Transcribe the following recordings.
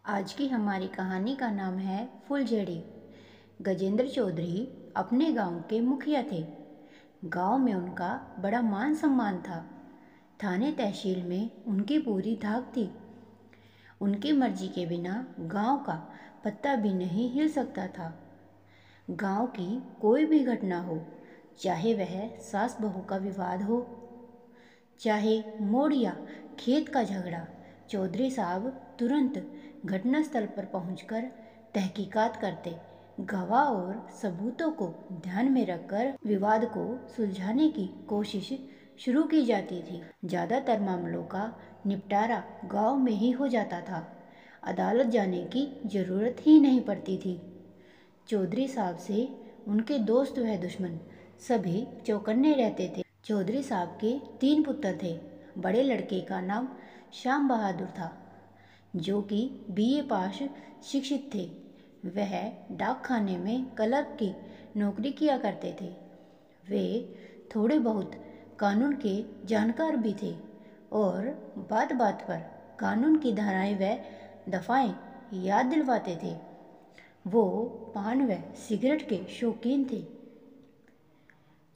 आज की हमारी कहानी का नाम है फुलझड़ी। गजेंद्र चौधरी अपने गांव के मुखिया थे। गांव में उनका बड़ा मान सम्मान था। थाने तहसील में उनकी पूरी धाक थी। उनकी मर्जी के बिना गांव का पत्ता भी नहीं हिल सकता था। गांव की कोई भी घटना हो, चाहे वह सास बहू का विवाद हो, चाहे मोड़ या खेत का झगड़ा, चौधरी साहब तुरंत घटनास्थल पर पहुंचकर तहकीकात करते। गवाह और सबूतों को ध्यान में रखकर विवाद को सुलझाने की कोशिश शुरू की जाती थी। ज़्यादातर मामलों का निपटारा गांव में ही हो जाता था। अदालत जाने की जरूरत ही नहीं पड़ती थी। चौधरी साहब से उनके दोस्त व दुश्मन सभी चौकन्ने रहते थे। चौधरी साहब के 3 पुत्र थे। बड़े लड़के का नाम श्याम बहादुर था, जो कि बीए पास शिक्षित थे। वह डाक खाने में क्लर्क की नौकरी किया करते थे। वे थोड़े बहुत कानून के जानकार भी थे और बात बात पर कानून की धाराएं व दफाएं याद दिलवाते थे। वो पान व सिगरेट के शौकीन थे।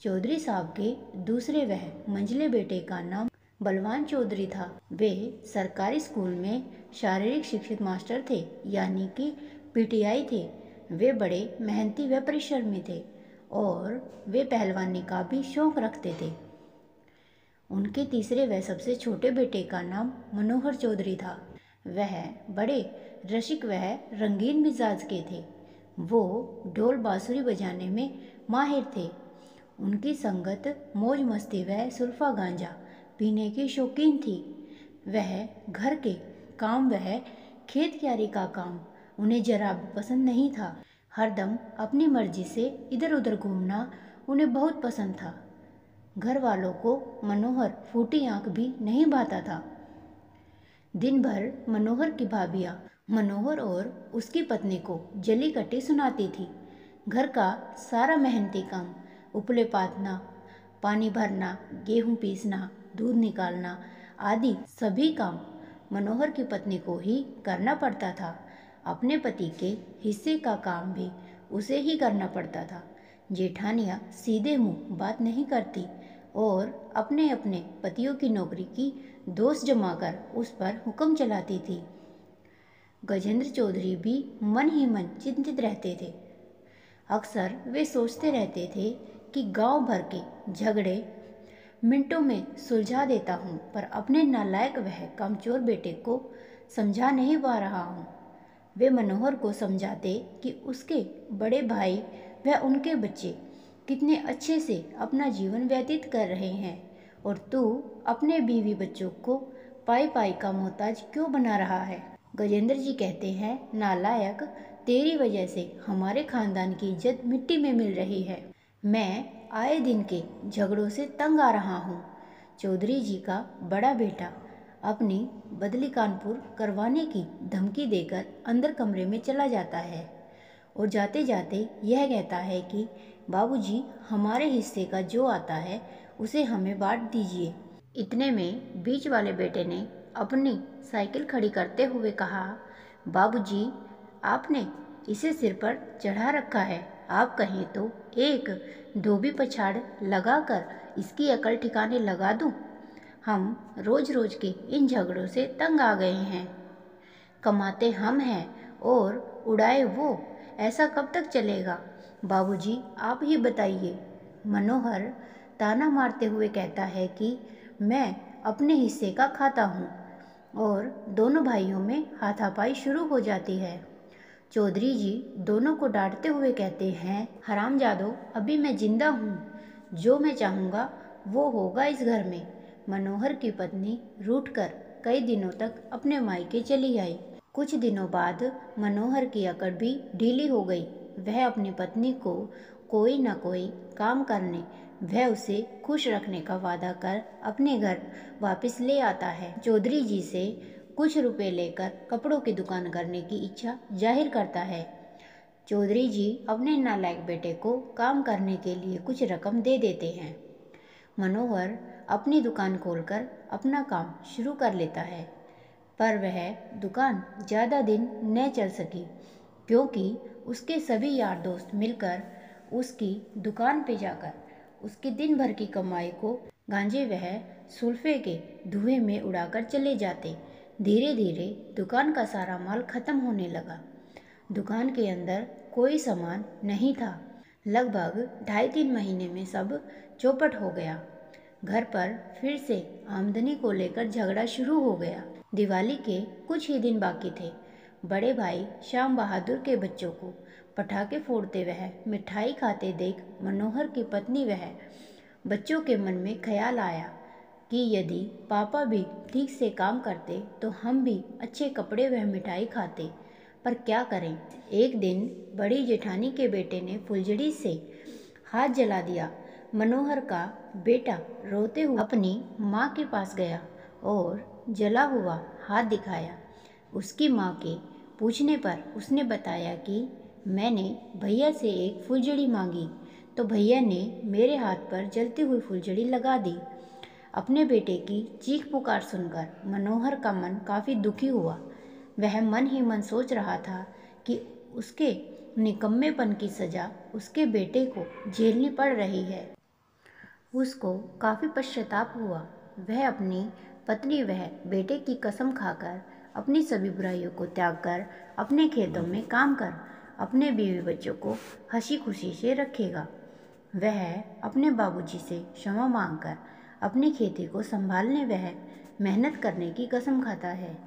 चौधरी साहब के दूसरे वह मंझले बेटे का नाम बलवान चौधरी था। वे सरकारी स्कूल में शारीरिक शिक्षित मास्टर थे, यानी कि पीटीआई थे। वे बड़े मेहनती व परिश्रमी थे और वे पहलवानी का भी शौक रखते थे। उनके तीसरे व सबसे छोटे बेटे का नाम मनोहर चौधरी था। वह बड़े रसिक व रंगीन मिजाज के थे। वो ढोल बांसुरी बजाने में माहिर थे। उनकी संगत मौज मस्ती व सुल्फा गांजा पीने की शौकीन थी। वह घर के काम वह खेत क्यारी का काम उन्हें जरा भी पसंद नहीं था। हरदम अपनी मर्जी से इधर उधर घूमना उन्हें बहुत पसंद था। घर वालों को मनोहर फूटी आंख भी नहीं भाता था। दिन भर मनोहर की भाभियाँ मनोहर और उसकी पत्नी को जली कटी सुनाती थी। घर का सारा मेहनती काम, उपले पातना, पानी भरना, गेहूं पीसना, दूध निकालना आदि सभी काम मनोहर की पत्नी को ही करना पड़ता था। अपने पति के हिस्से का काम भी उसे ही करना पड़ता था। जेठानियाँ सीधे मुंह बात नहीं करती और अपने अपने पतियों की नौकरी की दोष जमाकर उस पर हुक्म चलाती थी। गजेंद्र चौधरी भी मन ही मन चिंतित रहते थे। अक्सर वे सोचते रहते थे कि गांव भर के झगड़े मिनटों में सुलझा देता हूँ, पर अपने नालायक वह कमचोर बेटे को समझा नहीं पा रहा हूँ। वे मनोहर को समझाते कि उसके बड़े भाई व उनके बच्चे कितने अच्छे से अपना जीवन व्यतीत कर रहे हैं और तू अपने बीवी बच्चों को पाई पाई का मोहताज क्यों बना रहा है। गजेंद्र जी कहते हैं, नालायक, तेरी वजह से हमारे खानदान की इज्जत मिट्टी में मिल रही है। मैं आए दिन के झगड़ों से तंग आ रहा हूँ। चौधरी जी का बड़ा बेटा अपनी बदली कानपुर करवाने की धमकी देकर अंदर कमरे में चला जाता है और जाते जाते यह कहता है कि बाबूजी, हमारे हिस्से का जो आता है उसे हमें बांट दीजिए। इतने में बीच वाले बेटे ने अपनी साइकिल खड़ी करते हुए कहा, बाबूजी, आपने इसे सिर पर चढ़ा रखा है। आप कहें तो एक धोबी पछाड़ लगाकर इसकी अकल ठिकाने लगा दूं। हम रोज रोज के इन झगड़ों से तंग आ गए हैं। कमाते हम हैं और उड़ाए वो। ऐसा कब तक चलेगा? बाबूजी, आप ही बताइए। मनोहर ताना मारते हुए कहता है कि मैं अपने हिस्से का खाता हूँ और दोनों भाइयों में हाथापाई शुरू हो जाती है। चौधरी जी दोनों को डांटते हुए कहते हैं, हरामजादो, अभी मैं जिंदा हूँ। जो मैं चाहूँगा वो होगा इस घर में। मनोहर की पत्नी रूठकर कई दिनों तक अपने मायके चली आई। कुछ दिनों बाद मनोहर की अकड़ भी ढीली हो गई। वह अपनी पत्नी को कोई न कोई काम करने वह उसे खुश रखने का वादा कर अपने घर वापस ले आता है। चौधरी जी से कुछ रुपए लेकर कपड़ों की दुकान करने की इच्छा जाहिर करता है। चौधरी जी अपने नालायक बेटे को काम करने के लिए कुछ रकम दे देते हैं। मनोहर अपनी दुकान खोलकर अपना काम शुरू कर लेता है। पर वह दुकान ज़्यादा दिन न चल सकी, क्योंकि उसके सभी यार दोस्त मिलकर उसकी दुकान पे जाकर उसकी दिन भर की कमाई को गांजे वह सुल्फे के धुएं में उड़ाकर चले जाते। धीरे धीरे दुकान का सारा माल खत्म होने लगा। दुकान के अंदर कोई सामान नहीं था। लगभग 2.5-3 महीने में सब चौपट हो गया। घर पर फिर से आमदनी को लेकर झगड़ा शुरू हो गया। दिवाली के कुछ ही दिन बाकी थे। बड़े भाई श्याम बहादुर के बच्चों को पटाखे फोड़ते वह मिठाई खाते देख मनोहर की पत्नी वह बच्चों के मन में ख्याल आया कि यदि पापा भी ठीक से काम करते तो हम भी अच्छे कपड़े वह मिठाई खाते। पर क्या करें, एक दिन बड़ी जेठानी के बेटे ने फुलझड़ी से हाथ जला दिया। मनोहर का बेटा रोते हुए अपनी माँ के पास गया और जला हुआ हाथ दिखाया। उसकी माँ के पूछने पर उसने बताया कि मैंने भैया से एक फुलझड़ी मांगी तो भैया ने मेरे हाथ पर जलती हुई फुलझड़ी लगा दी। अपने बेटे की चीख पुकार सुनकर मनोहर का मन काफ़ी दुखी हुआ। वह मन ही मन सोच रहा था कि उसके निकम्मेपन की सज़ा उसके बेटे को झेलनी पड़ रही है। उसको काफ़ी पश्चाताप हुआ। वह अपनी पत्नी वह बेटे की कसम खाकर अपनी सभी बुराइयों को त्याग कर अपने खेतों में काम कर अपने बीवी बच्चों को हंसी खुशी से रखेगा। वह अपने बाबूजी से क्षमा मांगकर अपनी खेती को संभालने वह मेहनत करने की कसम खाता है।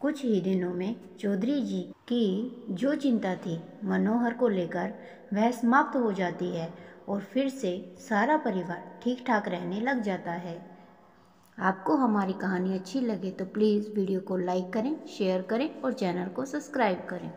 कुछ ही दिनों में चौधरी जी की जो चिंता थी मनोहर को लेकर वह समाप्त हो जाती है और फिर से सारा परिवार ठीक ठाक रहने लग जाता है। आपको हमारी कहानी अच्छी लगे तो प्लीज़ वीडियो को लाइक करें, शेयर करें और चैनल को सब्सक्राइब करें।